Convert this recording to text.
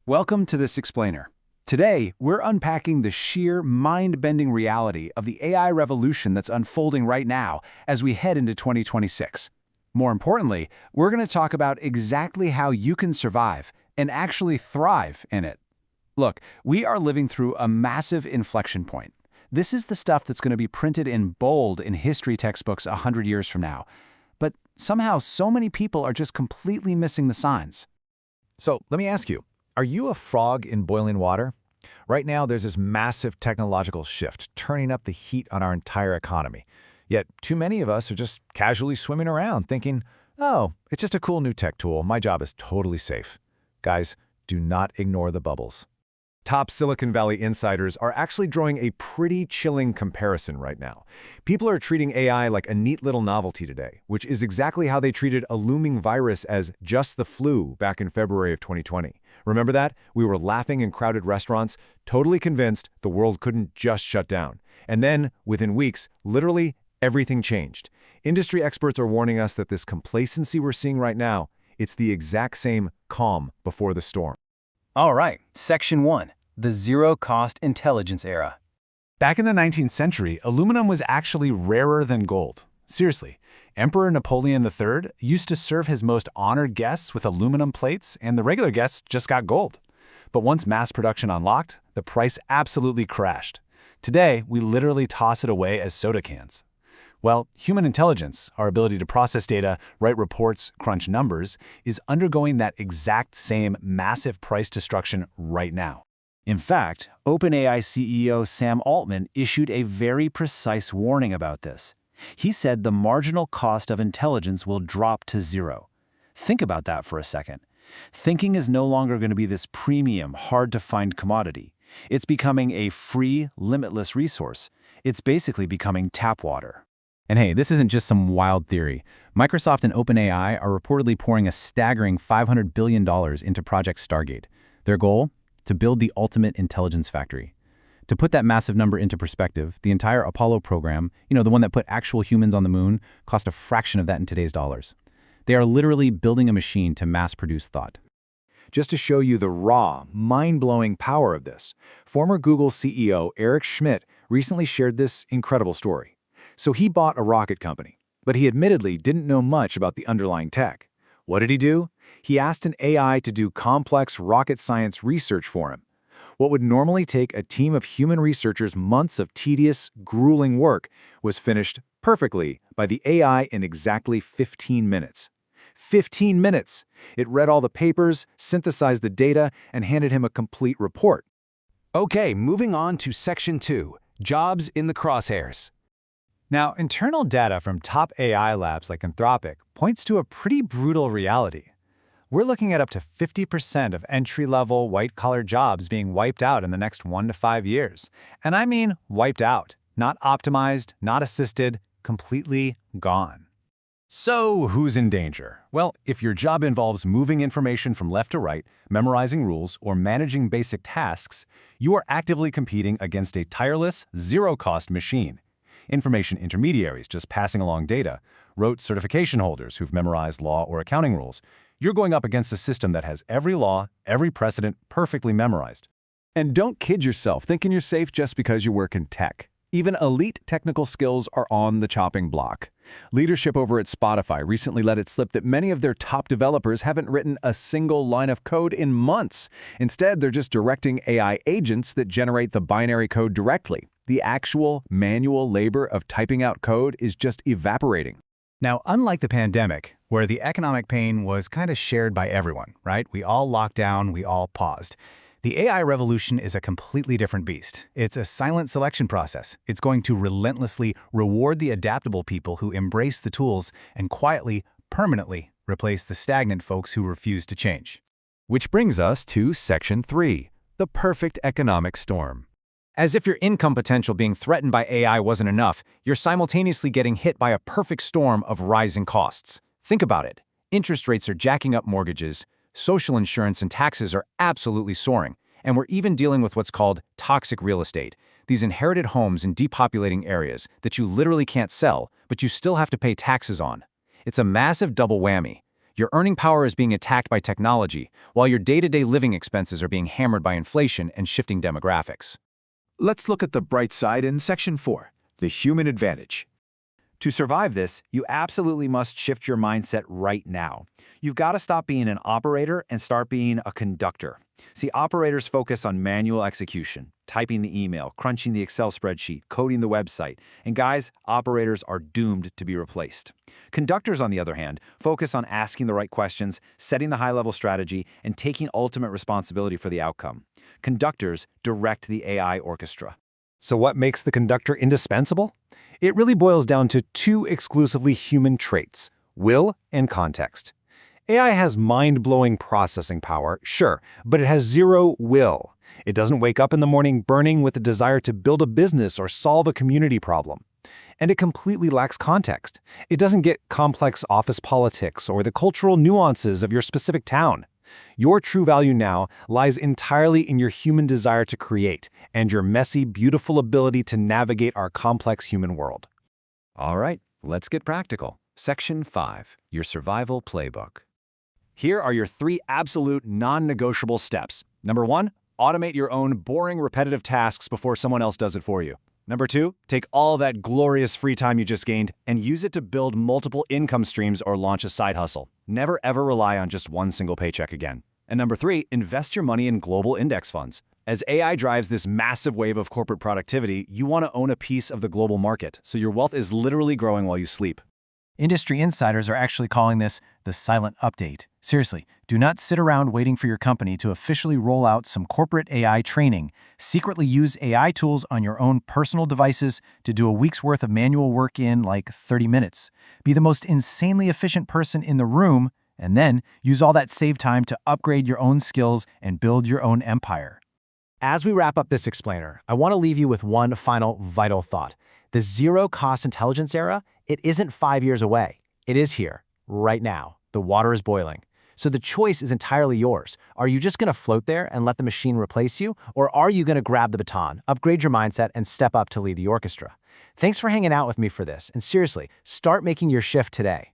Welcome to This Explainer. Today, we're unpacking the sheer, mind-bending reality of the AI revolution that's unfolding right now as we head into 2026. More importantly, we're going to talk about exactly how you can survive and actually thrive in it. Look, we are living through a massive inflection point. This is the stuff that's going to be printed in bold in history textbooks 100 years from now. But somehow, so many people are just completely missing the signs. So let me ask you, are you a frog in boiling water? Right now, there's this massive technological shift, turning up the heat on our entire economy. Yet, too many of us are just casually swimming around thinking, oh, it's just a cool new tech tool, my job is totally safe. Guys, do not ignore the bubbles. Top Silicon Valley insiders are actually drawing a pretty chilling comparison right now. People are treating AI like a neat little novelty today, which is exactly how they treated a looming virus as just the flu back in February of 2020. Remember that? We were laughing in crowded restaurants, totally convinced the world couldn't just shut down. And then, within weeks, literally everything changed. Industry experts are warning us that this complacency we're seeing right now, it's the exact same calm before the storm. All right, Section 1, the Zero-Cost Intelligence Era. Back in the 19th century, aluminum was actually rarer than gold. Seriously, Emperor Napoleon III used to serve his most honored guests with aluminum plates, and the regular guests just got gold. But once mass production unlocked, the price absolutely crashed. Today, we literally toss it away as soda cans. Well, human intelligence, our ability to process data, write reports, crunch numbers, is undergoing that exact same massive price destruction right now. In fact, OpenAI CEO Sam Altman issued a very precise warning about this. He said the marginal cost of intelligence will drop to zero. Think about that for a second. Thinking is no longer going to be this premium, hard-to-find commodity. It's becoming a free, limitless resource. It's basically becoming tap water. And hey, this isn't just some wild theory. Microsoft and OpenAI are reportedly pouring a staggering $500 billion into Project Stargate. Their goal? To build the ultimate intelligence factory. To put that massive number into perspective, the entire Apollo program, the one that put actual humans on the moon, cost a fraction of that in today's dollars. They are literally building a machine to mass-produce thought. Just to show you the raw, mind-blowing power of this, former Google CEO Eric Schmidt recently shared this incredible story. So he bought a rocket company, but he admittedly didn't know much about the underlying tech. What did he do? He asked an AI to do complex rocket science research for him. What would normally take a team of human researchers months of tedious, grueling work was finished perfectly by the AI in exactly 15 minutes. 15 minutes! It read all the papers, synthesized the data, and handed him a complete report. Okay, moving on to Section 2, Jobs in the Crosshairs. Now, internal data from top AI labs like Anthropic points to a pretty brutal reality. We're looking at up to 50% of entry-level, white-collar jobs being wiped out in the next 1 to 5 years. And I mean wiped out, not optimized, not assisted, completely gone. So, who's in danger? Well, if your job involves moving information from left to right, memorizing rules, or managing basic tasks, you are actively competing against a tireless, zero-cost machine. Information intermediaries just passing along data, rote certification holders who've memorized law or accounting rules. You're going up against a system that has every law, every precedent perfectly memorized. And don't kid yourself thinking you're safe just because you work in tech. Even elite technical skills are on the chopping block. Leadership over at Spotify recently let it slip that many of their top developers haven't written a single line of code in months. Instead, they're just directing AI agents that generate the binary code directly. The actual manual labor of typing out code is just evaporating. Now, unlike the pandemic, where the economic pain was kind of shared by everyone, right? We all locked down, we all paused. The AI revolution is a completely different beast. It's a silent selection process. It's going to relentlessly reward the adaptable people who embrace the tools and quietly, permanently replace the stagnant folks who refuse to change. Which brings us to Section 3, the perfect economic storm. As if your income potential being threatened by AI wasn't enough, you're simultaneously getting hit by a perfect storm of rising costs. Think about it. Interest rates are jacking up mortgages, social insurance and taxes are absolutely soaring, and we're even dealing with what's called toxic real estate, these inherited homes in depopulating areas that you literally can't sell, but you still have to pay taxes on. It's a massive double whammy. Your earning power is being attacked by technology, while your day-to-day living expenses are being hammered by inflation and shifting demographics. Let's look at the bright side in Section 4, the human advantage. To survive this, you absolutely must shift your mindset right now. You've got to stop being an operator and start being a conductor. See, operators focus on manual execution, typing the email, crunching the Excel spreadsheet, coding the website. And guys, operators are doomed to be replaced. Conductors, on the other hand, focus on asking the right questions, setting the high-level strategy, and taking ultimate responsibility for the outcome. Conductors direct the AI orchestra. So what makes the conductor indispensable? It really boils down to two exclusively human traits: will and context. AI has mind-blowing processing power, sure, but it has zero will. It doesn't wake up in the morning burning with a desire to build a business or solve a community problem. And it completely lacks context. It doesn't get complex office politics or the cultural nuances of your specific town. Your true value now lies entirely in your human desire to create and your messy, beautiful ability to navigate our complex human world. All right, let's get practical. Section 5, your survival playbook. Here are your 3 absolute non-negotiable steps. Number 1, automate your own boring, repetitive tasks before someone else does it for you. Number 2, take all that glorious free time you just gained and use it to build multiple income streams or launch a side hustle. Never ever rely on just one single paycheck again. And number 3, invest your money in global index funds. As AI drives this massive wave of corporate productivity, you want to own a piece of the global market, so your wealth is literally growing while you sleep. Industry insiders are actually calling this the silent update. Seriously, do not sit around waiting for your company to officially roll out some corporate AI training. Secretly use AI tools on your own personal devices to do a week's worth of manual work in like 30 minutes. Be the most insanely efficient person in the room, and then use all that saved time to upgrade your own skills and build your own empire. As we wrap up this explainer, I want to leave you with one final vital thought. The zero-cost intelligence era, it isn't 5 years away. It is here, right now. The water is boiling. So the choice is entirely yours. Are you just going to float there and let the machine replace you? Or are you going to grab the baton, upgrade your mindset, and step up to lead the orchestra? Thanks for hanging out with me for this. And seriously, start making your shift today.